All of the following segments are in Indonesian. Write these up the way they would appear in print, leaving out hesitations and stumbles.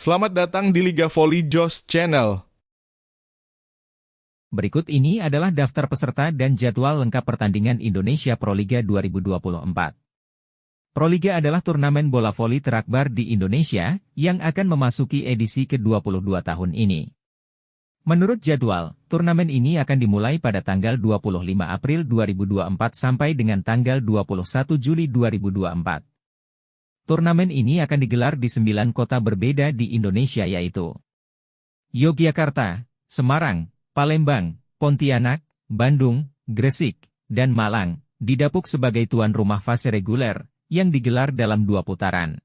Selamat datang di Liga Voli Jos Channel. Berikut ini adalah daftar peserta dan jadwal lengkap pertandingan Indonesia Proliga 2024. Proliga adalah turnamen bola voli terakbar di Indonesia yang akan memasuki edisi ke-22 tahun ini. Menurut jadwal, turnamen ini akan dimulai pada tanggal 25 April 2024 sampai dengan tanggal 21 Juli 2024. Turnamen ini akan digelar di 9 kota berbeda di Indonesia yaitu Yogyakarta, Semarang, Palembang, Pontianak, Bandung, Gresik, dan Malang, didapuk sebagai tuan rumah fase reguler, yang digelar dalam 2 putaran.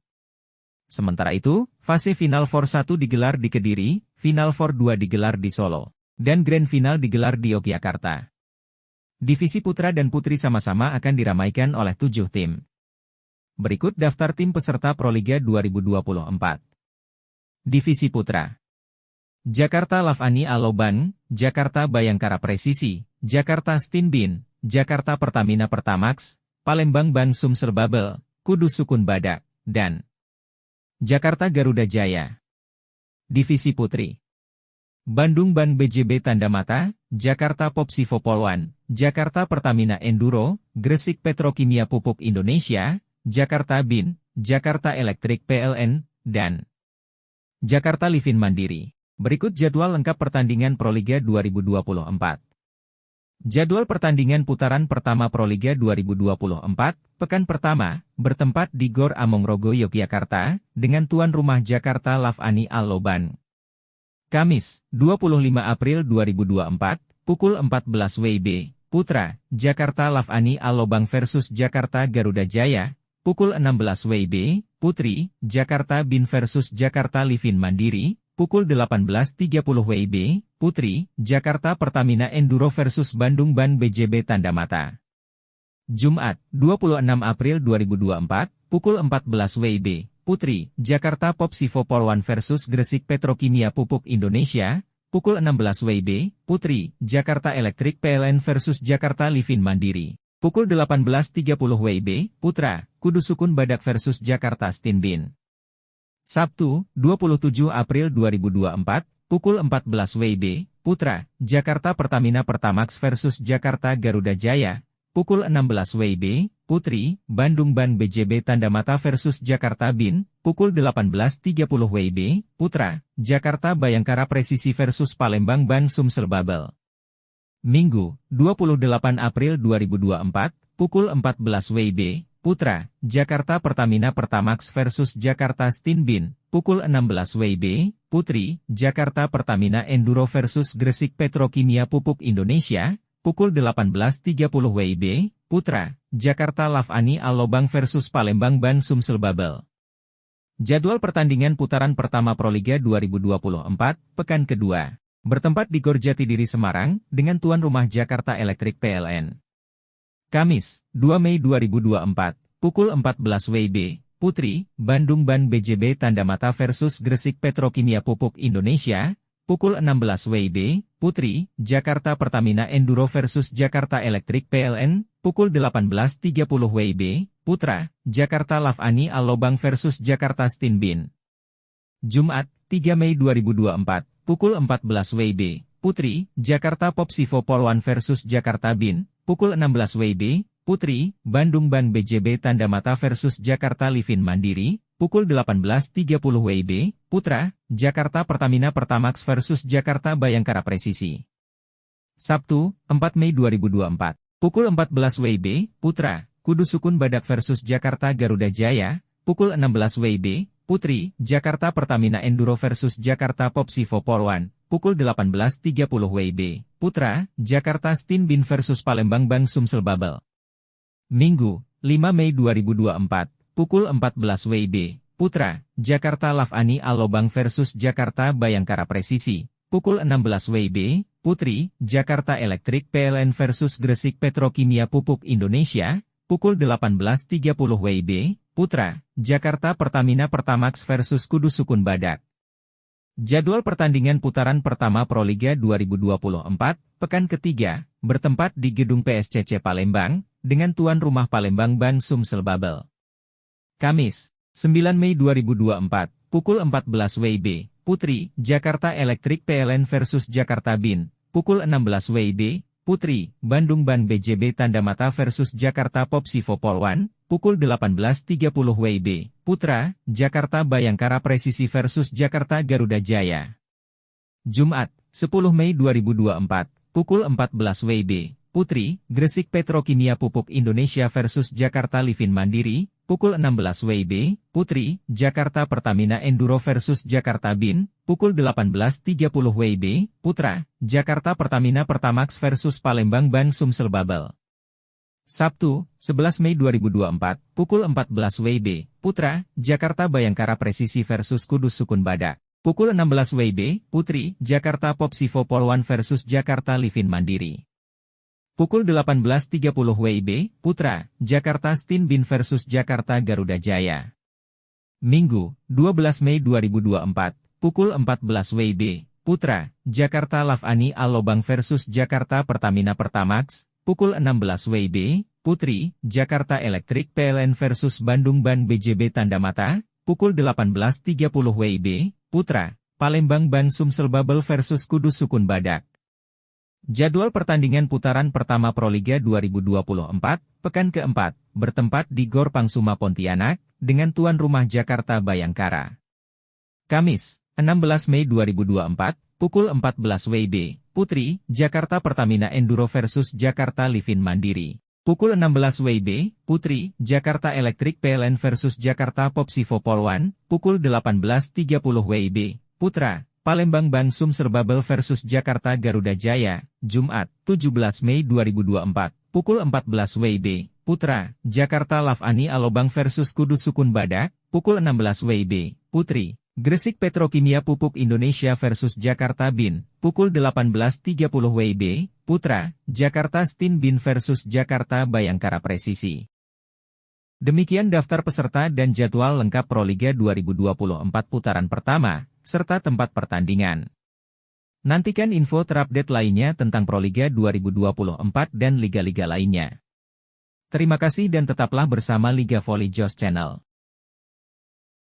Sementara itu, fase Final Four 1 digelar di Kediri, Final Four 2 digelar di Solo, dan Grand Final digelar di Yogyakarta. Divisi putra dan putri sama-sama akan diramaikan oleh 7 tim. Berikut daftar tim peserta Proliga 2024. Divisi Putra: Jakarta Lavani Aloban, Jakarta Bayangkara Presisi, Jakarta Stinbin, Jakarta Pertamina Pertamax, Palembang Ban Sumsel Babel, Kudus Sukun Badak, dan Jakarta Garuda Jaya. Divisi Putri: Bandung Ban BJB Tandamata, Jakarta Popsivo Polwan, Jakarta Pertamina Enduro, Gresik Petrokimia Pupuk Indonesia, Jakarta BIN, Jakarta Elektrik PLN, dan Jakarta Livin Mandiri. Berikut jadwal lengkap pertandingan Proliga 2024. Jadwal pertandingan putaran pertama Proliga 2024, pekan pertama, bertempat di Gor Amongrogo Yogyakarta, dengan tuan rumah Jakarta Lavani Aloban. Kamis, 25 April 2024, pukul 14 WIB, Putra, Jakarta Lavani Alobang versus Jakarta Garuda Jaya, pukul 16 WIB, Putri, Jakarta BIN versus Jakarta Livin Mandiri, pukul 18.30 WIB, Putri, Jakarta Pertamina Enduro versus Bandung Ban BJB Tandamata. Jumat, 26 April 2024, pukul 14 WIB, Putri, Jakarta Popsivo Polwan versus Gresik Petrokimia Pupuk Indonesia, pukul 16 WIB, Putri, Jakarta Elektrik PLN versus Jakarta Livin Mandiri. Pukul 18.30 WIB, Putra, Kudus Sukun Badak versus Jakarta Stinbin. Sabtu, 27 April 2024, pukul 14 WIB, Putra, Jakarta Pertamina Pertamax versus Jakarta Garuda Jaya, pukul 16 WIB, Putri, Bandung Ban BJB Tandamata versus Jakarta BIN, pukul 18.30 WIB, Putra, Jakarta Bayangkara Presisi versus Palembang Ban Sumsel Babel. Minggu, 28 April 2024, pukul 14 WIB, Putra, Jakarta Pertamina Pertamax versus Jakarta Stinbin, pukul 16 WIB, Putri, Jakarta Pertamina Enduro versus Gresik Petrokimia Pupuk Indonesia, pukul 18.30 WIB, Putra, Jakarta Lavani Alobang versus Palembang Ban Sumsel Babel. Jadwal pertandingan putaran pertama Proliga 2024, pekan kedua. Bertempat di Gor Jatidiri Semarang, dengan tuan rumah Jakarta Elektrik PLN. Kamis, 2 Mei 2024, pukul 14 WIB, Putri, Bandung Ban BJB Tandamata versus Gresik Petrokimia Pupuk Indonesia, pukul 16 WIB, Putri, Jakarta Pertamina Enduro versus Jakarta Elektrik PLN, pukul 18.30 WIB, Putra, Jakarta Lavani Alobang versus Jakarta Stinbin. Jumat, 3 Mei 2024. Pukul 14 WIB, Putri, Jakarta Popsivo Polwan versus Jakarta BIN, pukul 16 WIB, Putri, Bandung Ban BJB Tandamata versus Jakarta Livin Mandiri, pukul 18.30 WIB, Putra, Jakarta Pertamina Pertamax versus Jakarta Bayangkara Presisi. Sabtu, 4 Mei 2024, pukul 14 WIB, Putra, Kudus Sukun Badak versus Jakarta Garuda Jaya, pukul 16 WIB, Putri, Jakarta Pertamina Enduro versus Jakarta Popsivo Polwan, pukul 18.30 WIB, Putra, Jakarta Stinbin versus Palembang Ban Sumsel Babel. Minggu, 5 Mei 2024, pukul 14 WIB, Putra, Jakarta Lavani Alobang versus Jakarta Bayangkara Presisi, pukul 16 WIB, Putri, Jakarta Elektrik PLN versus Gresik Petrokimia Pupuk Indonesia, pukul 18.30 WIB, Putra, Jakarta Pertamina Pertamax versus Kudus Sukun Badak. Jadwal pertandingan putaran pertama Proliga 2024, pekan ketiga, bertempat di Gedung PSCC Palembang, dengan tuan rumah Palembang Ban Sumsel Babel. Kamis, 9 Mei 2024, pukul 14 WIB, Putri, Jakarta Electric PLN versus Jakarta BIN, pukul 16 WIB, Putri, Bandung Ban BJB Tandamata versus Jakarta Popsivo Polwan, pukul 18.30 WIB, Putra, Jakarta Bayangkara Presisi versus Jakarta Garuda Jaya. Jumat, 10 Mei 2024, pukul 14 WIB, Putri, Gresik Petrokimia Pupuk Indonesia versus Jakarta Livin Mandiri, pukul 16 WIB, Putri, Jakarta Pertamina Enduro versus Jakarta BIN, pukul 18.30 WIB, Putra, Jakarta Pertamina Pertamax versus Palembang Ban Sumsel Babel. Sabtu, 11 Mei 2024, pukul 14 WIB, Putra, Jakarta Bayangkara Presisi versus Kudus Sukun Badak. Pukul 16 WIB, Putri, Jakarta Popsivo Polwan versus Jakarta Livin Mandiri. Pukul 18.30 WIB, Putra, Jakarta Stin Bin versus Jakarta Garuda Jaya. Minggu, 12 Mei 2024, pukul 14 WIB, Putra, Jakarta Lavani Alobang versus Jakarta Pertamina Pertamax, pukul 16 WIB, Putri, Jakarta Electric PLN versus Bandung Ban BJB Tandamata, pukul 18.30 WIB, Putra, Palembang Ban Sumsel Babel versus Kudus Sukun Badak. Jadwal pertandingan putaran pertama Proliga 2024, pekan keempat, bertempat di Gor Pangsuma Pontianak, dengan tuan rumah Jakarta Bayangkara. Kamis, 16 Mei 2024, pukul 14 WIB, Putri, Jakarta Pertamina Enduro versus Jakarta Livin Mandiri. Pukul 16 WIB, Putri, Jakarta Electric PLN versus Jakarta Popsivo Polwan, pukul 18.30 WIB, Putra, Palembang Ban Sumsel Babel versus Jakarta Garuda Jaya, Jumat, 17 Mei 2024, pukul 14 WIB, Putra, Jakarta Lavani Alobang versus Kudus Sukun Badak, pukul 16 WIB, Putri, Gresik Petrokimia Pupuk Indonesia versus Jakarta BIN, pukul 18.30 WIB, Putra, Jakarta Stin Bin versus Jakarta Bayangkara Presisi. Demikian daftar peserta dan jadwal lengkap Proliga 2024 putaran pertama, serta tempat pertandingan. Nantikan info terupdate lainnya tentang Proliga 2024 dan liga-liga lainnya. Terima kasih dan tetaplah bersama Liga Voli Jos Channel.